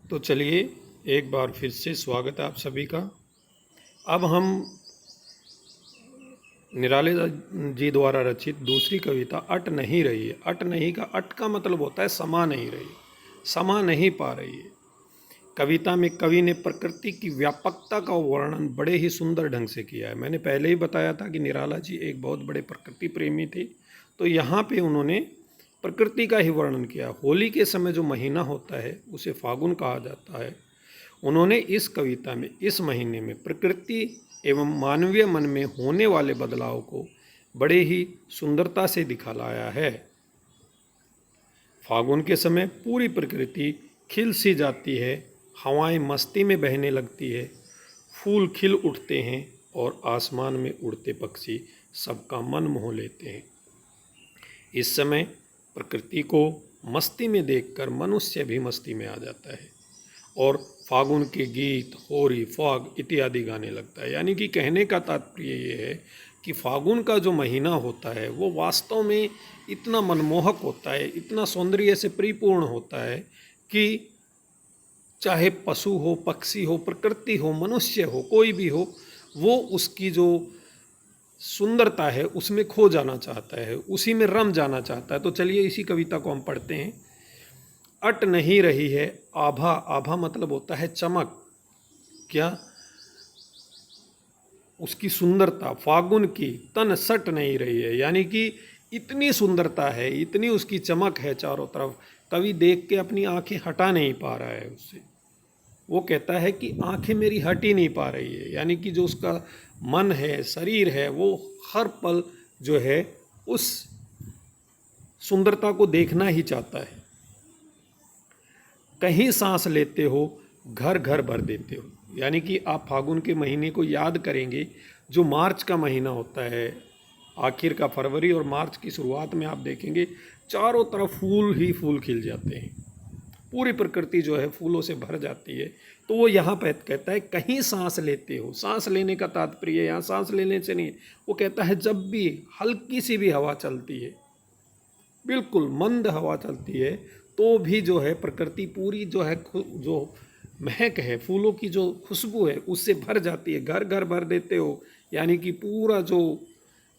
तो चलिए एक बार फिर से स्वागत है आप सभी का। अब हम निराले जी द्वारा रचित दूसरी कविता अट नहीं रही है। अट नहीं का अट का मतलब होता है समा नहीं रही, समा नहीं पा रही है। कविता में कवि ने प्रकृति की व्यापकता का वर्णन बड़े ही सुंदर ढंग से किया है। मैंने पहले ही बताया था कि निराला जी एक बहुत बड़े प्रकृति प्रेमी थे, तो यहाँ पे उन्होंने प्रकृति का ही वर्णन किया। होली के समय जो महीना होता है उसे फागुन कहा जाता है। उन्होंने इस कविता में इस महीने में प्रकृति एवं मानवीय मन में होने वाले बदलाव को बड़े ही सुंदरता से दिखलाया है। फागुन के समय पूरी प्रकृति खिल सी जाती है, हवाएं मस्ती में बहने लगती है, फूल खिल उठते हैं और आसमान में उड़ते पक्षी सबका मन मोह लेते हैं। इस समय प्रकृति को मस्ती में देखकर मनुष्य भी मस्ती में आ जाता है और फागुन के गीत, होरी, फाग इत्यादि गाने लगता है। यानी कि कहने का तात्पर्य ये है कि फागुन का जो महीना होता है वो वास्तव में इतना मनमोहक होता है, इतना सौंदर्य से परिपूर्ण होता है कि चाहे पशु हो, पक्षी हो, प्रकृति हो, मनुष्य हो, कोई भी हो, वो उसकी जो सुंदरता है उसमें खो जाना चाहता है, उसी में रम जाना चाहता है। तो चलिए इसी कविता को हम पढ़ते हैं। अट नहीं रही है आभा, आभा मतलब होता है चमक, क्या उसकी सुंदरता फागुन की तन सट नहीं रही है, यानी कि इतनी सुंदरता है, इतनी उसकी चमक है चारों तरफ, कवि देख के अपनी आंखें हटा नहीं पा रहा है उससे। वो कहता है कि आंखें मेरी हट ही नहीं पा रही है, यानी कि जो उसका मन है, शरीर है, वो हर पल जो है उस सुंदरता को देखना ही चाहता है। कहीं सांस लेते हो घर घर भर देते हो, यानी कि आप फागुन के महीने को याद करेंगे, जो मार्च का महीना होता है, आखिर का फरवरी और मार्च की शुरुआत में आप देखेंगे चारों तरफ फूल ही फूल खिल जाते हैं, पूरी प्रकृति जो है फूलों से भर जाती है। तो वो यहाँ पर कहता है कहीं सांस लेते हो। सांस लेने का तात्पर्य यहाँ सांस लेने से नहीं, वो कहता है जब भी हल्की सी भी हवा चलती है, बिल्कुल मंद हवा चलती है, तो भी जो है प्रकृति पूरी जो है जो महक है, फूलों की जो खुशबू है उससे भर जाती है। घर घर भर देते हो, यानी कि पूरा जो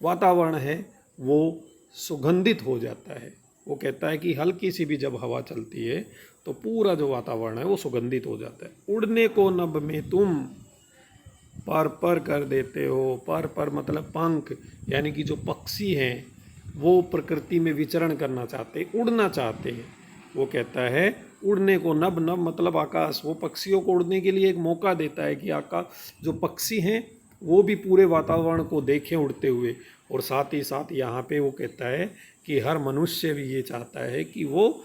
वातावरण है वो सुगंधित हो जाता है। वो कहता है कि हल्की सी भी जब हवा चलती है तो पूरा जो वातावरण है वो सुगंधित हो जाता है। उड़ने को नभ में तुम पर पर कर देते हो। पर पर मतलब पंख, यानी कि जो पक्षी हैं वो प्रकृति में विचरण करना चाहते हैं, उड़ना चाहते हैं। वो कहता है उड़ने को नभ, नभ मतलब आकाश, वो पक्षियों को उड़ने के लिए एक मौका देता है कि आकाश जो पक्षी हैं वो भी पूरे वातावरण को देखें उड़ते हुए। और साथ ही साथ यहाँ पे वो कहता है कि हर मनुष्य भी ये चाहता है कि वो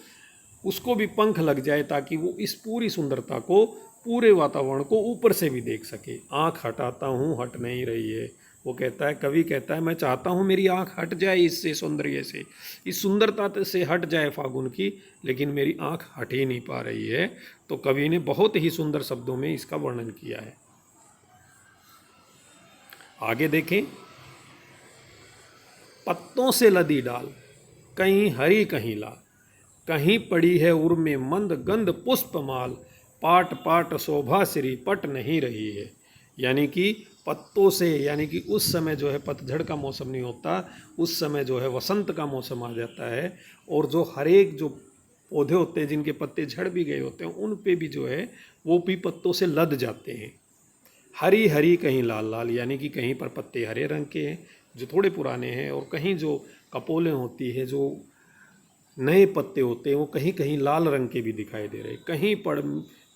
उसको भी पंख लग जाए ताकि वो इस पूरी सुंदरता को, पूरे वातावरण को ऊपर से भी देख सके। आँख हटाता हूँ हट नहीं रही है। वो कहता है, कवि कहता है मैं चाहता हूँ मेरी आँख हट जाए इससे, सौंदर्य से, इस सुंदरता से हट जाए फागुन की, लेकिन मेरी आँख हट ही नहीं पा रही है। तो कवि ने बहुत ही सुंदर शब्दों में इसका वर्णन किया है। आगे देखें। पत्तों से लदी डाल, कहीं हरी कहीं लाल, कहीं पड़ी है उर में मंद गंध पुष्पमाल, पाट पाट शोभा श्री पट नहीं रही है। यानी कि पत्तों से, यानी कि उस समय जो है पतझड़ का मौसम नहीं होता, उस समय जो है वसंत का मौसम आ जाता है, और जो हर एक जो पौधे होते हैं जिनके पत्ते झड़ भी गए होते हैं उन पे भी जो है वो भी पत्तों से लद जाते हैं। हरी हरी कहीं लाल लाल, यानी कि कहीं पर पत्ते हरे रंग के हैं जो थोड़े पुराने हैं, और कहीं जो कपोलें होती है, जो नए पत्ते होते हैं, वो कहीं कहीं लाल रंग के भी दिखाई दे रहे। कहीं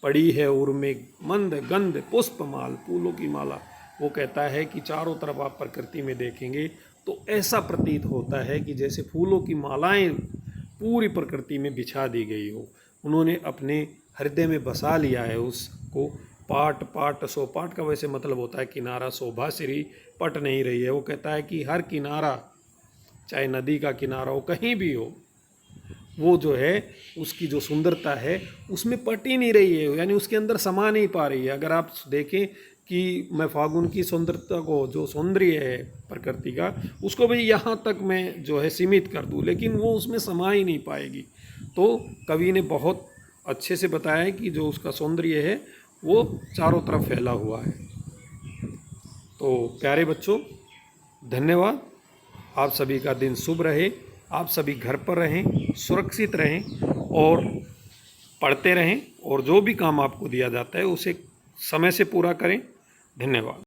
पड़ी है उर में मंद गंध पुष्पमाल, फूलों की माला। वो कहता है कि चारों तरफ आप प्रकृति में देखेंगे तो ऐसा प्रतीत होता है कि जैसे फूलों की मालाएं पूरी प्रकृति में बिछा दी गई हो। उन्होंने अपने हृदय में बसा लिया है उसको। पाट पाट सो, पाट का वैसे मतलब होता है किनारा, शोभा श्री पट नहीं रही है। वो कहता है कि हर किनारा, चाहे नदी का किनारा हो, कहीं भी हो, वो जो है उसकी जो सुंदरता है उसमें पट ही नहीं रही है, यानी उसके अंदर समा नहीं पा रही है। अगर आप देखें कि मैं फागुन की सुंदरता को, जो सौंदर्य है प्रकृति का, उसको भी यहाँ तक मैं जो है सीमित कर दूँ, लेकिन वो उसमें समा ही नहीं पाएगी। तो कवि ने बहुत अच्छे से बताया है कि जो उसका सौंदर्य है वो चारों तरफ फैला हुआ है। तो प्यारे बच्चों, धन्यवाद। आप सभी का दिन शुभ रहे। आप सभी घर पर रहें, सुरक्षित रहें और पढ़ते रहें, और जो भी काम आपको दिया जाता है उसे समय से पूरा करें। धन्यवाद।